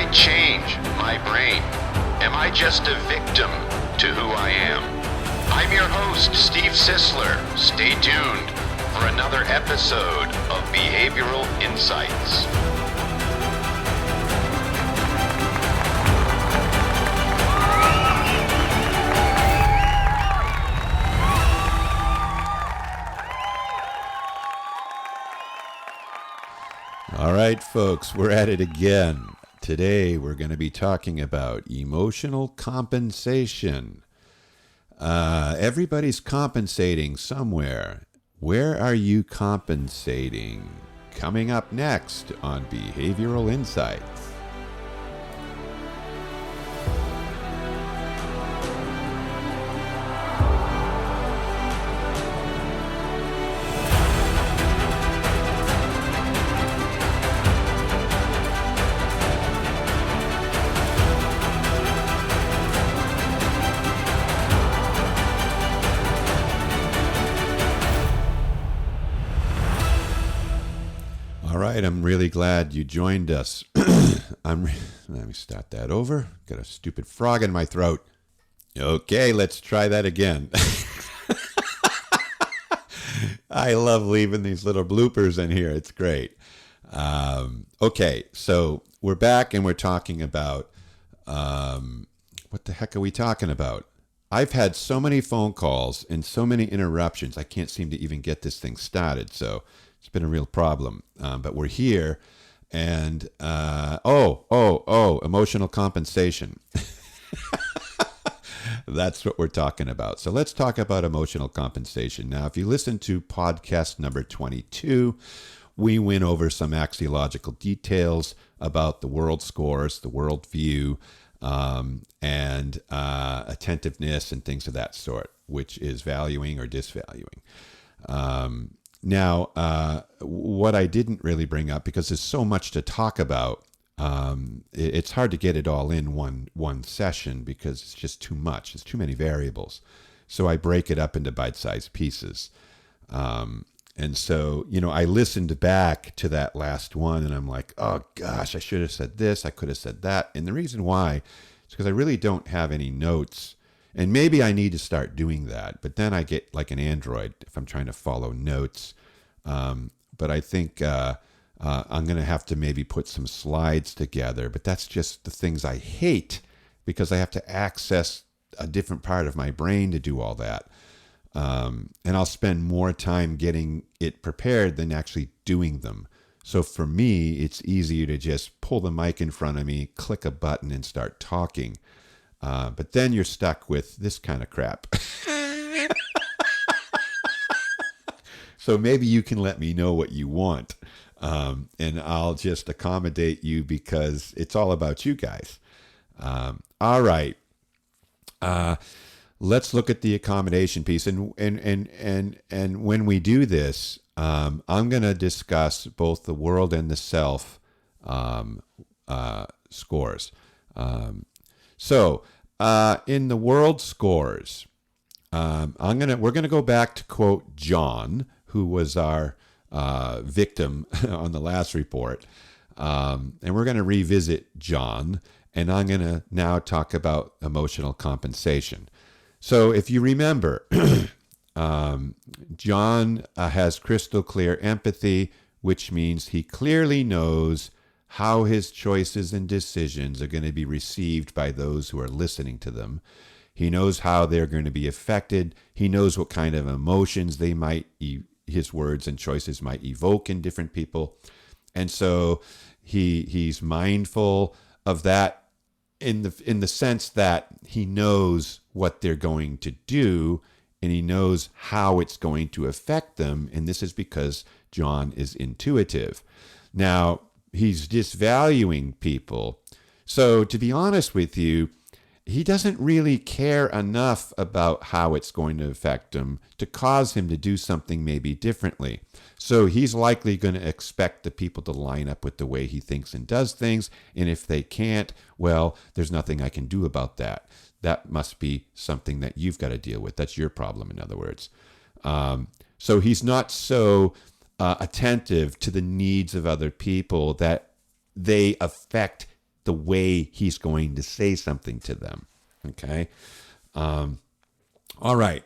I change my brain? Am I just a victim to who I am? I'm your host, Steve Sisler. Stay tuned for another episode of Behavioral Insights. All right, folks, we're at it again. Today, we're going to be talking about emotional compensation. Everybody's compensating somewhere. Where are you compensating? Coming up next on Behavioral Insights. I'm really glad you joined us. Let me start that over. Got a stupid frog in my throat. Okay, let's try that again. I love leaving these little bloopers in here. It's great. Okay, so we're back and we're talking about, what the heck are we talking about? I've had so many phone calls and so many interruptions. I can't seem to even get this thing started. So it's been a real problem, but we're here, and emotional compensation. That's what we're talking about. So let's talk about emotional compensation. Now, if you listen to podcast number 22, we went over some axiological details about the world scores, the world view, and attentiveness and things of that sort, which is valuing or disvaluing. Now, what I didn't really bring up, because there's so much to talk about, it's hard to get it all in one session because it's just too much. There's too many variables. So I break it up into bite-sized pieces. And so, I listened back to that last one and I'm like, oh gosh, I should have said this. I could have said that. And the reason why is because I really don't have any notes. And maybe I need to start doing that, but then I get like an Android if I'm trying to follow notes. But I think I'm going to have to maybe put some slides together, but that's just the things I hate because I have to access a different part of my brain to do all that. And I'll spend more time getting it prepared than actually doing them. So for me, it's easier to just pull the mic in front of me, click a button and start talking. But then you're stuck with this kind of crap. So maybe you can let me know what you want. And I'll just accommodate you because it's all about you guys. All right. Let's look at the accommodation piece. And when we do this, I'm going to discuss both the world and the self scores. So in the world scores, we're gonna go back to quote John, who was our victim on the last report, and we're gonna revisit John, and I'm gonna now talk about emotional compensation. So if you remember, John has crystal clear empathy, which means he clearly knows how his choices and decisions are going to be received by those who are listening to them. He knows how they're going to be affected. He knows what kind of emotions his words and choices might evoke in different people. And so he's mindful of that in the sense that he knows what they're going to do and he knows how it's going to affect them. And this is because John is intuitive. Now, he's disvaluing people. So to be honest with you, he doesn't really care enough about how it's going to affect him to cause him to do something maybe differently. So he's likely going to expect the people to line up with the way he thinks and does things. And if they can't, well, there's nothing I can do about that. That must be something that you've got to deal with. That's your problem, in other words. So he's not so attentive to the needs of other people that they affect the way he's going to say something to them. Okay. All right.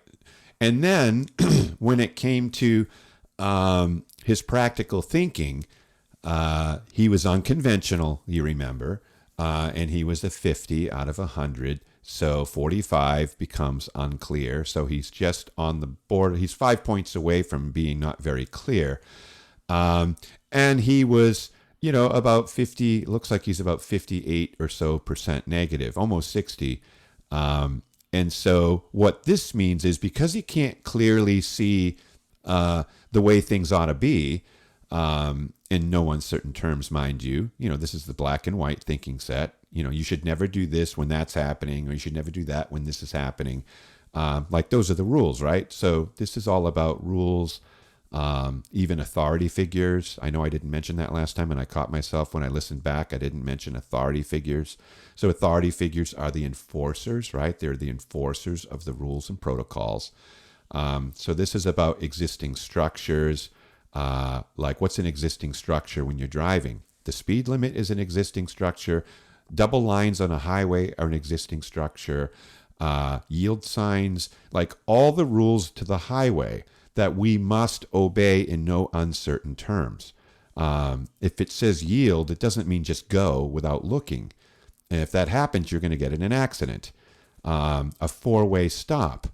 And then when it came to his practical thinking, he was unconventional, you remember, and he was a 50 out of 100. So 45 becomes unclear. So he's just on the border. He's 5 points away from being not very clear. And he was, about 50, looks like he's about 58 or so percent negative, almost 60. And so what this means is because he can't clearly see the way things ought to be, in no uncertain terms, mind you, this is the black and white thinking set. You should never do this when that's happening, or you should never do that when this is happening. Like those are the rules, right? So this is all about rules, even authority figures. I know I didn't mention that last time, and I caught myself when I listened back. I didn't mention authority figures. So authority figures are the enforcers, right? They're the enforcers of the rules and protocols. So this is about existing structures. Like what's an existing structure when you're driving? The speed limit is an existing structure. Double lines on a highway are an existing structure. Yield signs, like all the rules to the highway that we must obey in no uncertain terms. If it says yield, it doesn't mean just go without looking. And if that happens, you're going to get in an accident. A four-way stop.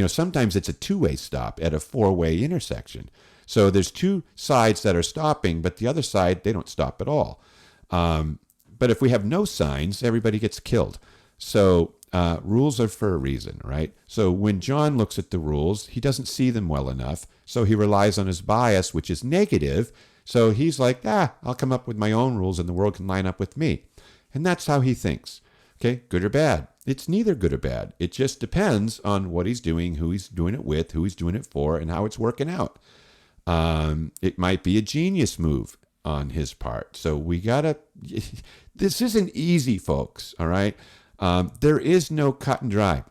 Sometimes it's a two-way stop at a four-way intersection. So there's two sides that are stopping, but the other side, they don't stop at all. But if we have no signs, everybody gets killed. So rules are for a reason, right? So when John looks at the rules, he doesn't see them well enough. So he relies on his bias, which is negative. So he's like, I'll come up with my own rules and the world can line up with me. And that's how he thinks. Okay, good or bad? It's neither good or bad. It just depends on what he's doing, who he's doing it with, who he's doing it for, and how it's working out. It might be a genius move on his part. So we gotta, this isn't easy, folks, all right? There is no cut and dry.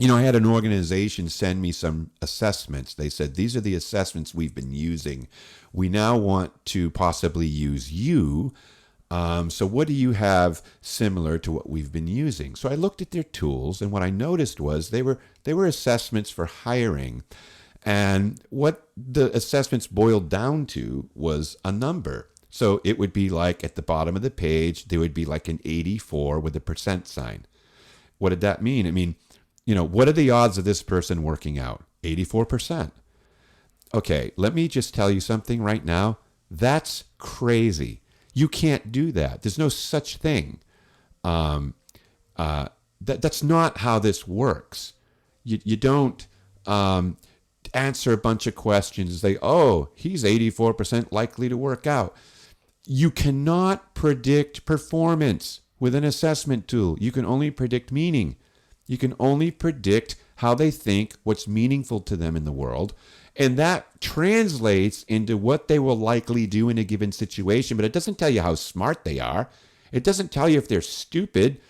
I had an organization send me some assessments. They said, these are the assessments we've been using. We now want to possibly use you. So what do you have similar to what we've been using? So I looked at their tools, and what I noticed was they were assessments for hiring. And what the assessments boiled down to was a number. So it would be like at the bottom of the page, there would be like an 84 with a percent sign. What did that mean? I mean, what are the odds of this person working out? 84%. Okay, let me just tell you something right now. That's crazy. You can't do that. There's no such thing. That's not how this works. You don't answer a bunch of questions and say, he's 84% likely to work out. You cannot predict performance with an assessment tool. You can only predict meaning. You can only predict how they think, what's meaningful to them in the world. And that translates into what they will likely do in a given situation. But it doesn't tell you how smart they are. It doesn't tell you if they're stupid.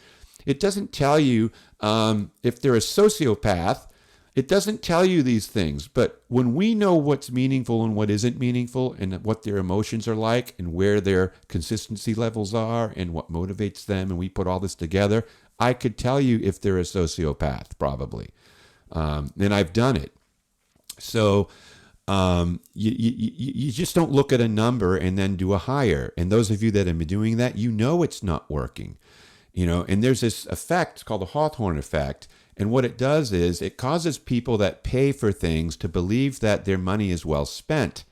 It doesn't tell you if they're a sociopath. It doesn't tell you these things. But when we know what's meaningful and what isn't meaningful, and what their emotions are like, and where their consistency levels are, and what motivates them, and we put all this together, I could tell you if they're a sociopath, probably. And I've done it. So you just don't look at a number and then do a hire. And those of you that have been doing that, it's not working. And there's this effect called the Hawthorne effect. And what it does is it causes people that pay for things to believe that their money is well spent,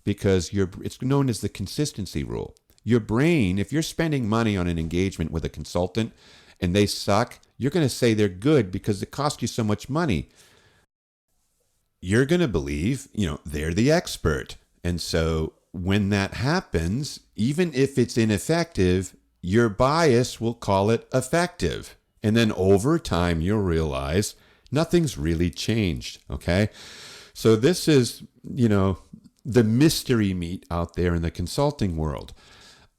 because it's known as the consistency rule. Your brain, if you're spending money on an engagement with a consultant and they suck, you're going to say they're good because it cost you so much money. You're going to believe, they're the expert. And so when that happens, even if it's ineffective, your bias will call it effective. And then over time, you'll realize nothing's really changed, okay? So this is, the mystery meat out there in the consulting world.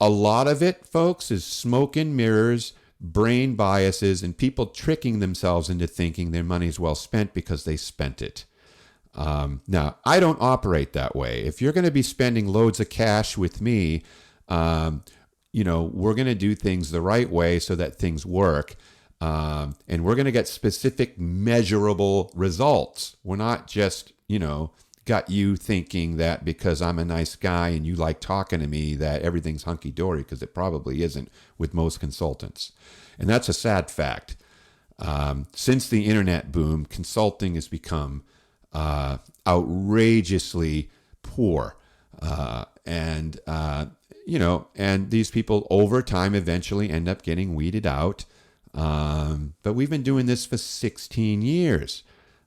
A lot of it, folks, is smoke and mirrors, brain biases, and people tricking themselves into thinking their money's well spent because they spent it. Now, I don't operate that way. If you're going to be spending loads of cash with me, we're going to do things the right way so that things work. And we're going to get specific measurable results. We're not just, got you thinking that because I'm a nice guy and you like talking to me that everything's hunky-dory, because it probably isn't with most consultants. And that's a sad fact. Since the internet boom, consulting has become outrageously poor. And these people over time eventually end up getting weeded out. But we've been doing this for 16 years.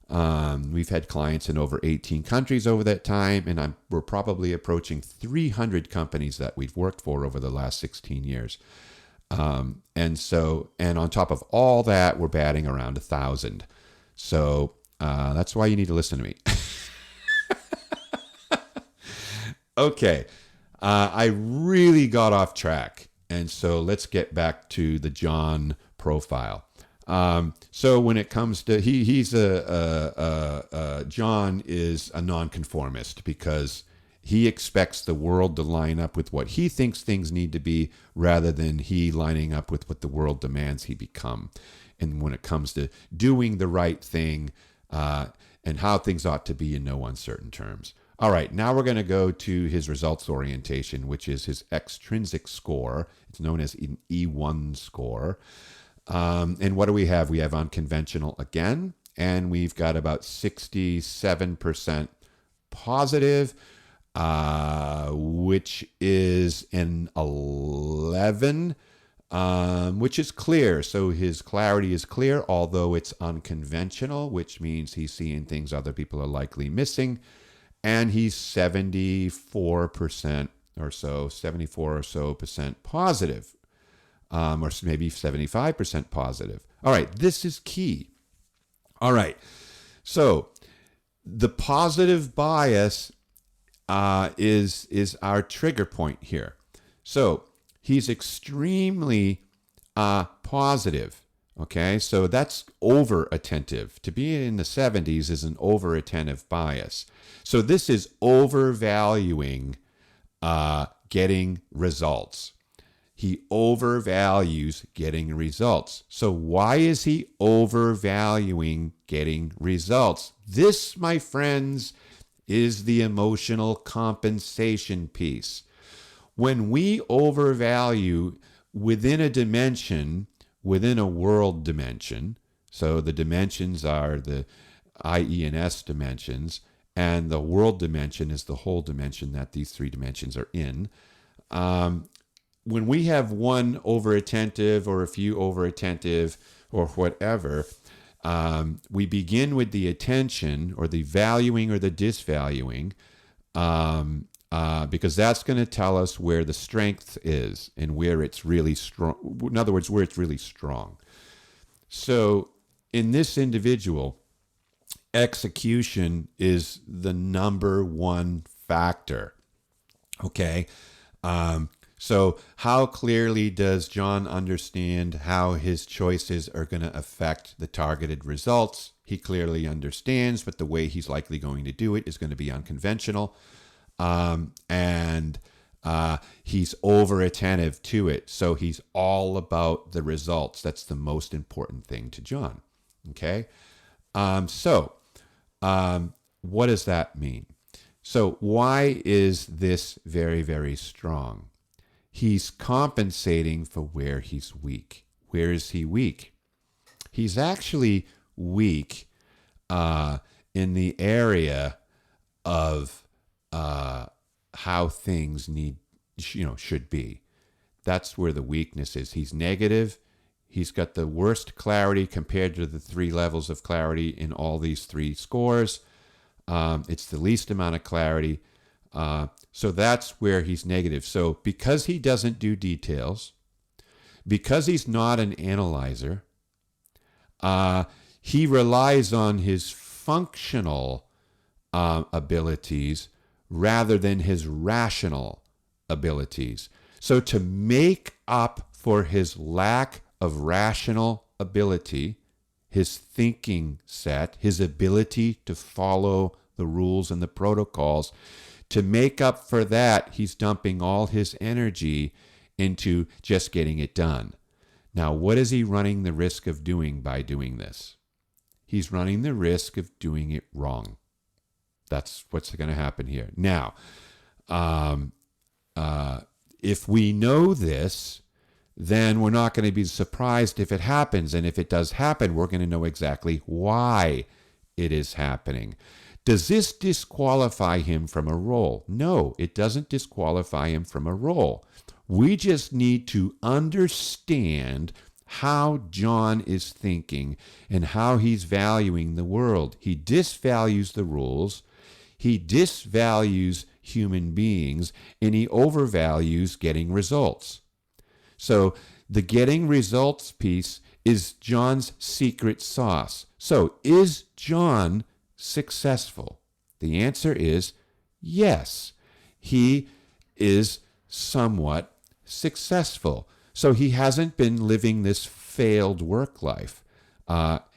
We've had clients in over 18 countries over that time, and we're probably approaching 300 companies that we've worked for over the last 16 years. And on top of all that, we're batting around 1,000. So that's why you need to listen to me. Okay. I really got off track. And so let's get back to the John profile. So when it comes to, John is a nonconformist because he expects the world to line up with what he thinks things need to be rather than he lining up with what the world demands he become. And when it comes to doing the right thing and how things ought to be in no uncertain terms. All right, now we're going to go to his results orientation, which is his extrinsic score. It's known as an E1 score. And what do we have? We have unconventional again, and we've got about 67% positive, which is an 11, which is clear. So his clarity is clear, although it's unconventional, which means he's seeing things other people are likely missing. And he's 74% or so, 74 or so percent positive, or maybe 75% positive. All right, this is key. All right, so the positive bias is our trigger point here. So he's extremely positive. Okay, so that's over-attentive. To be in the 70s is an over-attentive bias. So this is overvaluing getting results. He overvalues getting results. So why is he overvaluing getting results? This, my friends, is the emotional compensation piece. When we overvalue within a dimension, within a world dimension, so the dimensions are the I, E, and S dimensions, and the world dimension is the whole dimension that these three dimensions are in. When we have one over-attentive or a few over-attentive or whatever, we begin with the attention or the valuing or the disvaluing, because that's going to tell us where the strength is and where it's really strong. In other words, where it's really strong. So in this individual, execution is the number one factor. Okay. So how clearly does John understand how his choices are going to affect the targeted results? He clearly understands, but the way he's likely going to do it is going to be unconventional. And he's over attentive to it. So he's all about the results. That's the most important thing to John. Okay. What does that mean? So why is this very, very strong? He's compensating for where he's weak. Where is he weak? He's actually weak in the area of how things should be. That's where the weakness is. He's negative. He's got the worst clarity compared to the three levels of clarity in all these three scores. It's the least amount of clarity. So that's where he's negative. So because he doesn't do details, because he's not an analyzer, he relies on his functional abilities rather than his rational abilities. So to make up for his lack of rational ability, his thinking set, his ability to follow the rules and the protocols, to make up for that, he's dumping all his energy into just getting it done. Now, what is he running the risk of doing by doing this? He's running the risk of doing it wrong. That's what's going to happen here. Now, if we know this, then we're not going to be surprised if it happens. And if it does happen, we're going to know exactly why it is happening. Does this disqualify him from a role? No, it doesn't disqualify him from a role. We just need to understand how John is thinking and how he's valuing the world. He disvalues the rules, he disvalues human beings, and he overvalues getting results. So the getting results piece is John's secret sauce. So is John successful? The answer is yes. He is somewhat successful. So he hasn't been living this failed work life.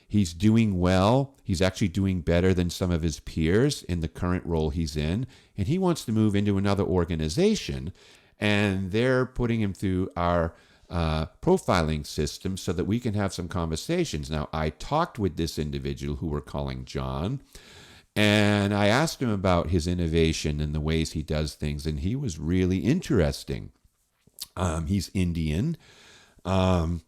He's doing well. He's actually doing better than some of his peers in the current role he's in. And he wants to move into another organization. And they're putting him through our profiling system so that we can have some conversations. Now, I talked with this individual who we're calling John, and I asked him about his innovation and the ways he does things, and he was really interesting. He's Indian, and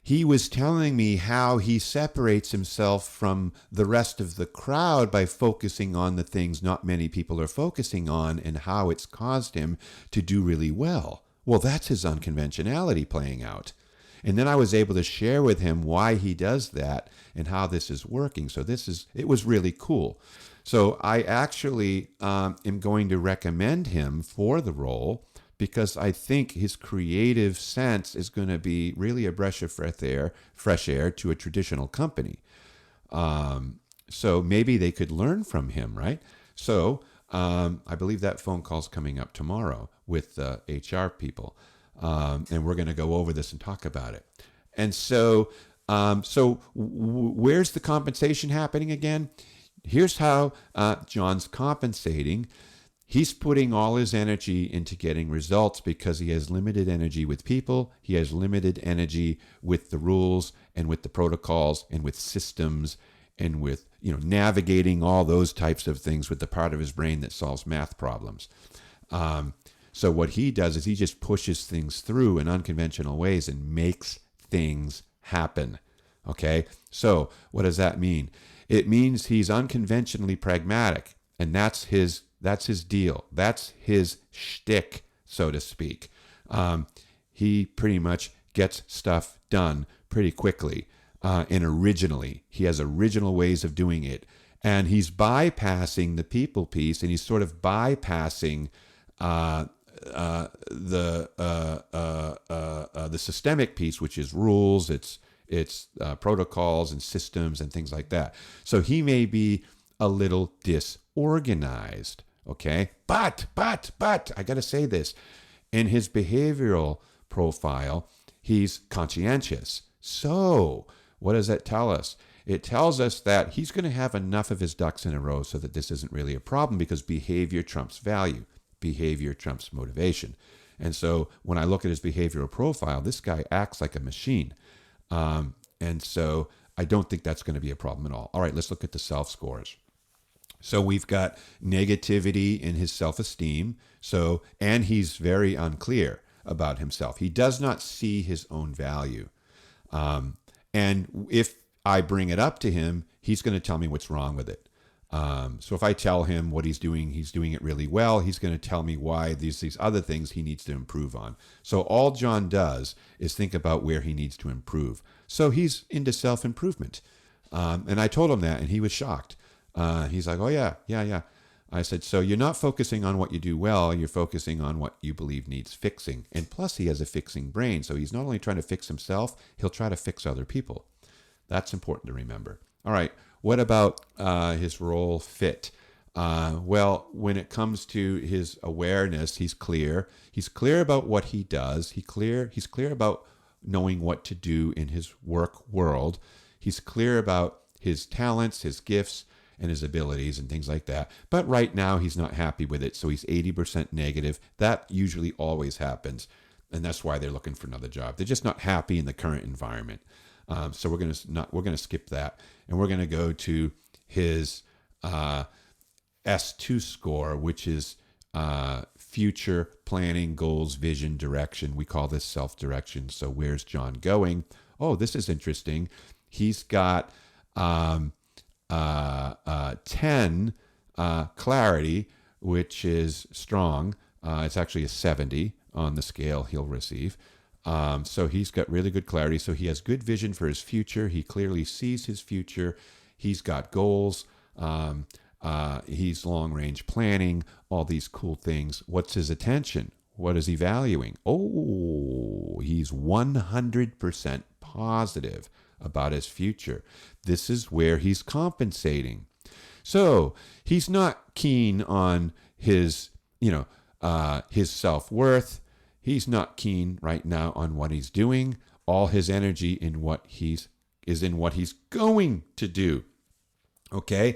he was telling me how he separates himself from the rest of the crowd by focusing on the things not many people are focusing on and how it's caused him to do really well. Well, that's his unconventionality playing out. And then I was able to share with him why he does that and how this is working. So it was really cool. So I actually am going to recommend him for the role because I think his creative sense is going to be really a breath of fresh air to a traditional company. So maybe they could learn from him, right? So I believe that phone call's coming up tomorrow with HR people. And we're going to go over this and talk about it. And so, where's the compensation happening again? Here's how John's compensating. He's putting all his energy into getting results because he has limited energy with people. He has limited energy with the rules and with the protocols and with systems and with navigating all those types of things with the part of his brain that solves math problems. So what he does is he just pushes things through in unconventional ways and makes things happen. Okay? So what does that mean? It means he's unconventionally pragmatic, and that's his deal. That's his shtick, so to speak. He pretty much gets stuff done pretty quickly and originally. He has original ways of doing it. And he's bypassing the people piece, and he's sort of bypassing the systemic piece, which is rules, it's protocols and systems and things like that. So he may be a little disorganized, okay? But I got to say this. In his behavioral profile, he's conscientious. So what does that tell us? It tells us that he's going to have enough of his ducks in a row so that this isn't really a problem because behavior trumps value. Behavior trumps motivation. And so when I look at his behavioral profile, this guy acts like a machine. And so I don't think that's going to be a problem at all. All right, let's look at the self scores. So we've got negativity in his self-esteem. And he's very unclear about himself. He does not see his own value. And if I bring it up to him, he's going to tell me what's wrong with it. So if I tell him what he's doing it really well, he's going to tell me why these other things he needs to improve on. So all John does is think about where he needs to improve. So he's into self-improvement. And I told him that, and he was shocked. He's like, oh, yeah. I said, so you're not focusing on what you do well, you're focusing on what you believe needs fixing. And plus he has a fixing brain. So he's not only trying to fix himself, he'll try to fix other people. That's important to remember. All right. What about his role fit? Well, when it comes to his awareness, he's clear. He's clear about what he does. He's clear about knowing what to do in his work world. He's clear about his talents, his gifts, and his abilities and things like that. But right now he's not happy with it, so he's 80% negative. That usually always happens, and that's why they're looking for another job. They're just not happy in the current environment. So we're gonna skip that, and we're gonna go to his S2 score, which is future planning, goals, vision, direction. We call this self-direction. So where's John going? Oh, this is interesting. He's got 10 clarity, which is strong. It's actually a 70 on the scale he'll receive. So he's got really good clarity. So he has good vision for his future. He clearly sees his future. He's got goals. He's long-range planning, all these cool things. What's his attention? What is he valuing? Oh, he's 100% positive about his future. This is where he's compensating. So he's not keen on his self-worth. He's not keen right now on what he's doing. All his energy is in what he's going to do. Okay?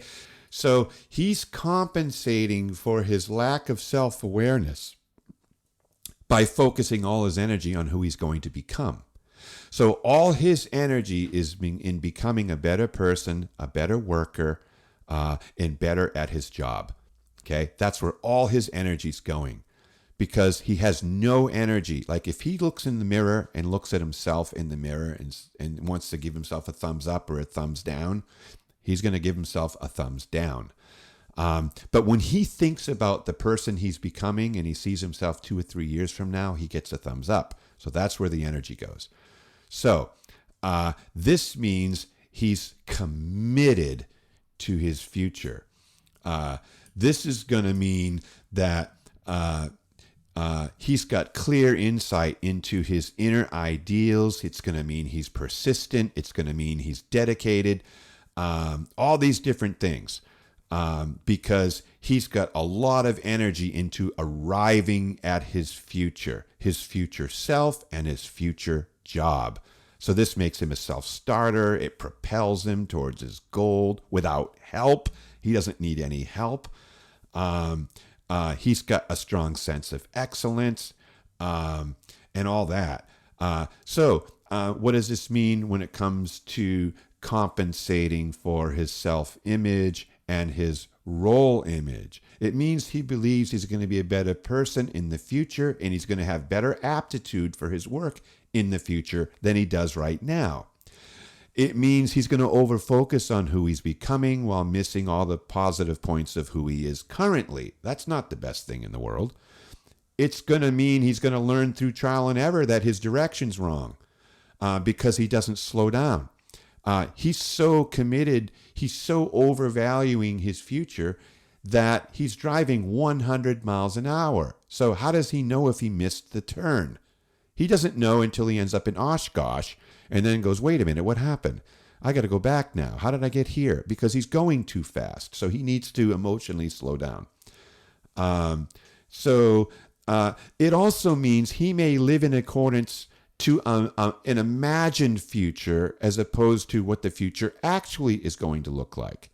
So he's compensating for his lack of self-awareness by focusing all his energy on who he's going to become. So all his energy is in becoming a better person, a better worker, and better at his job. Okay? That's where all his energy's going, because he has no energy. Like if he looks in the mirror and looks at himself in the mirror and wants to give himself a thumbs up or a thumbs down, he's going to give himself a thumbs down. But when he thinks about the person he's becoming and he sees himself 2 or 3 years from now, he gets a thumbs up. So that's where the energy goes. So this means he's committed to his future. This is going to mean that he's got clear insight into his inner ideals. It's going to mean he's persistent. It's going to mean he's dedicated. All these different things, because he's got a lot of energy into arriving at his future self and his future job. So this makes him a self-starter. It propels him towards his goal without help. He doesn't need any help. He's got a strong sense of excellence, and all that. So what does this mean when it comes to compensating for his self-image and his role image? It means he believes he's going to be a better person in the future, and he's going to have better aptitude for his work in the future than he does right now. It means he's going to over-focus on who he's becoming while missing all the positive points of who he is currently. That's not the best thing in the world. It's going to mean he's going to learn through trial and error that his direction's wrong, because he doesn't slow down. He's so committed, he's so overvaluing his future that he's driving 100 miles an hour. So how does he know if he missed the turn? He doesn't know until he ends up in Oshkosh and then goes, wait a minute, what happened? I got to go back now. How did I get here? Because he's going too fast. So he needs to emotionally slow down. It also means he may live in accordance to an imagined future as opposed to what the future actually is going to look like.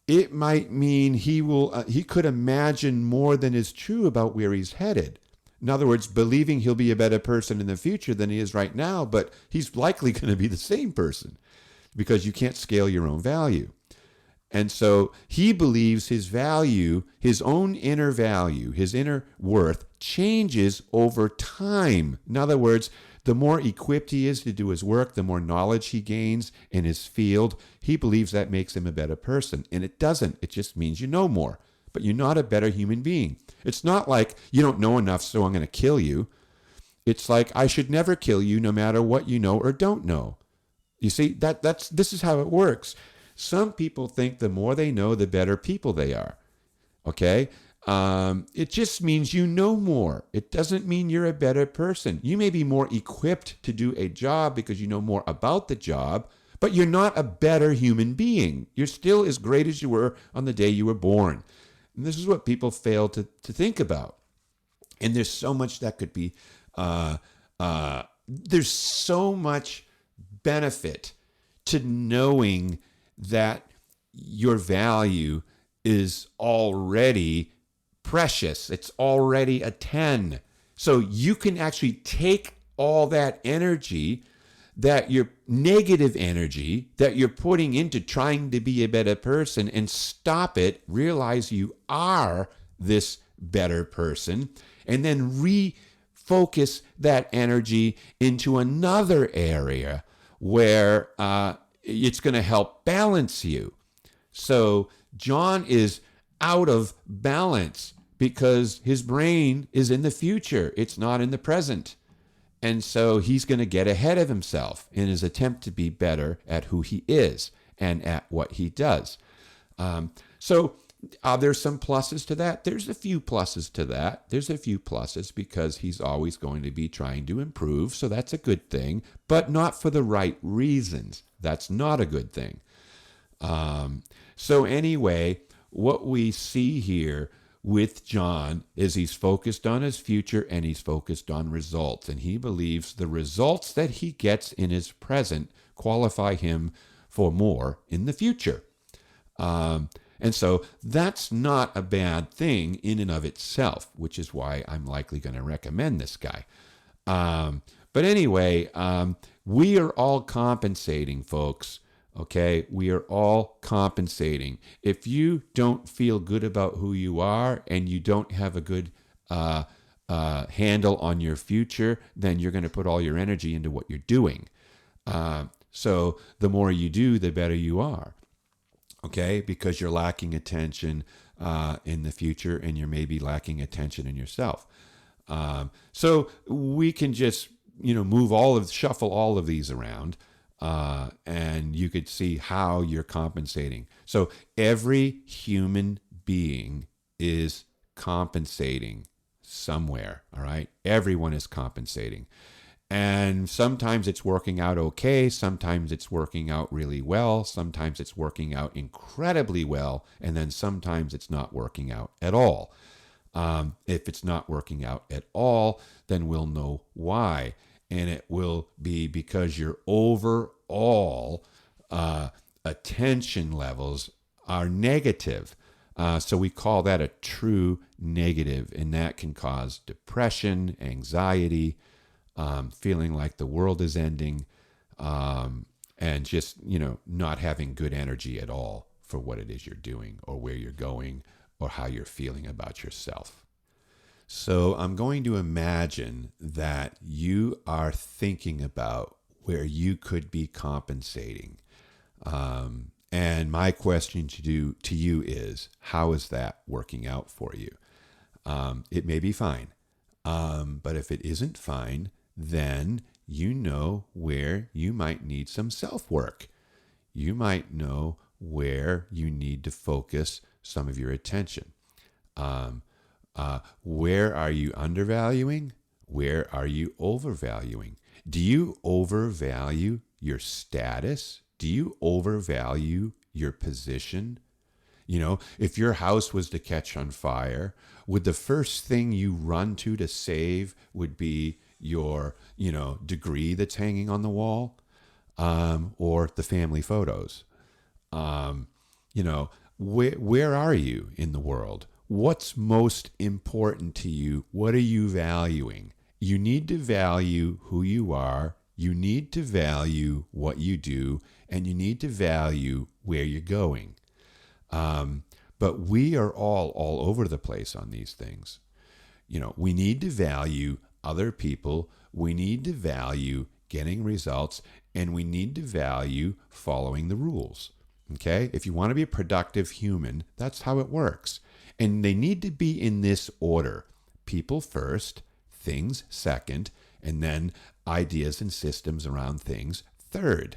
It might mean he could imagine more than is true about where he's headed. In other words, believing he'll be a better person in the future than he is right now, but he's likely going to be the same person because you can't scale your own value. And so he believes his value, his own inner value, his inner worth changes over time. In other words, the more equipped he is to do his work, the more knowledge he gains in his field, he believes that makes him a better person. And it doesn't. It just means you know more, but you're not a better human being. It's not like you don't know enough, so I'm going to kill you. It's like I should never kill you no matter what you know or don't know. You see, this is how it works. Some people think the more they know, the better people they are. Okay? It just means you know more. It doesn't mean you're a better person. You may be more equipped to do a job because you know more about the job, but you're not a better human being. You're still as great as you were on the day you were born. And this is what people fail to think about. And there's so much that could be, there's so much benefit to knowing that your value is already precious. It's already a 10. So you can actually take all that energy, that your negative energy that you're putting into trying to be a better person, and stop it, realize you are this better person, and then refocus that energy into another area where it's going to help balance you. So John is out of balance because his brain is in the future. It's not in the present. And so he's going to get ahead of himself in his attempt to be better at who he is and at what he does. So there's some pluses to that. There's a few pluses to that. There's a few pluses because he's always going to be trying to improve. So that's a good thing, but not for the right reasons. That's not a good thing. So anyway, what we see here with John is he's focused on his future and he's focused on results. And he believes the results that he gets in his present qualify him for more in the future. And so that's not a bad thing in and of itself, which is why I'm likely going to recommend this guy. But anyway, we are all compensating, folks. Okay, we are all compensating. If you don't feel good about who you are and you don't have a good handle on your future, then you're going to put all your energy into what you're doing. So the more you do, the better you are. Okay, because you're lacking attention in the future, and you're maybe lacking attention in yourself. So we can just shuffle all of these around. And you could see how you're compensating. So every human being is compensating somewhere, all right? Everyone is compensating. And sometimes it's working out okay. Sometimes it's working out really well. Sometimes it's working out incredibly well. And then sometimes it's not working out at all. If it's not working out at all, then we'll know why. And it will be because your overall attention levels are negative. So we call that a true negative, and that can cause depression, anxiety, feeling like the world is ending, and just, not having good energy at all for what it is you're doing or where you're going or how you're feeling about yourself. So I'm going to imagine that you are thinking about where you could be compensating. And my question to you is, how is that working out for you? It may be fine. But if it isn't fine, then you know where you might need some self-work. You might know where you need to focus some of your attention. Where are you undervaluing? Where are you overvaluing? Do you overvalue your status? Do you overvalue your position? If your house was to catch on fire, would the first thing you run to save would be your, degree that's hanging on the wall, or the family photos? Where are you in the world? What's most important to you? What are you valuing? You need to value who you are. You need to value what you do, and you need to value where you're going. But we are all over the place on these things. We need to value other people. We need to value getting results, and we need to value following the rules. Okay? If you want to be a productive human, that's how it works. And they need to be in this order: people first, things second, and then ideas and systems around things third.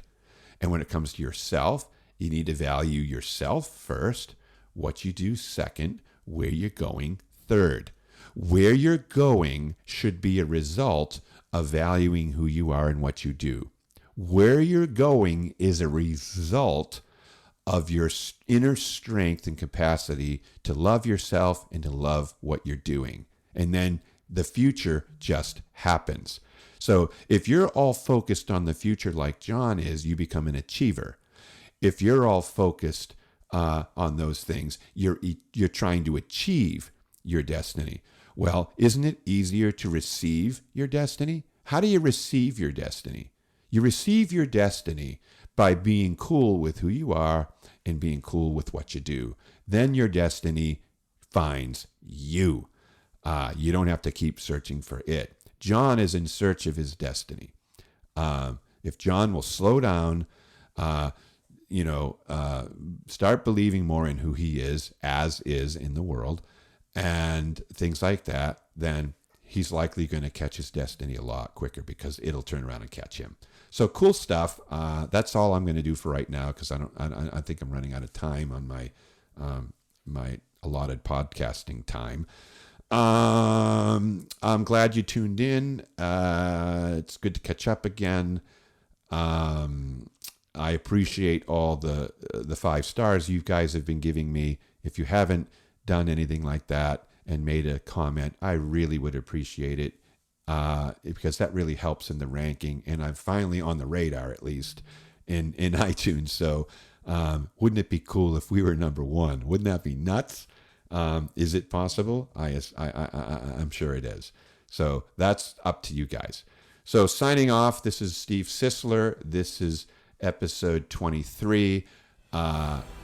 And when it comes to yourself, you need to value yourself first, what you do second, where you're going third. Where you're going should be a result of valuing who you are and what you do. Where you're going is a result of your inner strength and capacity to love yourself and to love what you're doing. And then the future just happens. So if you're all focused on the future like John is, you become an achiever. If you're all focused on those things. You're trying to achieve your destiny. Well, isn't it easier to receive your destiny? How do you receive your destiny? You receive your destiny by being cool with who you are and being cool with what you do. Then your destiny finds you. You don't have to keep searching for it. John is in search of his destiny. If John will slow down, start believing more in who he is, as is in the world, and things like that, then he's likely going to catch his destiny a lot quicker because it'll turn around and catch him. So cool stuff. That's all I'm going to do for right now because I think I'm running out of time on my allotted podcasting time. I'm glad you tuned in. It's good to catch up again. I appreciate all the 5 stars you guys have been giving me. If you haven't done anything like that and made a comment, I really would appreciate it because that really helps in the ranking. And I'm finally on the radar, at least in iTunes. So wouldn't it be cool if we were number 1? Wouldn't that be nuts? Is it possible? I'm sure it is. So that's up to you guys. So signing off, this is Steve Sisler. This is episode 23.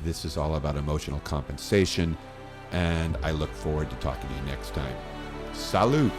This is all about emotional compensation. And I look forward to talking to you next time. Salute.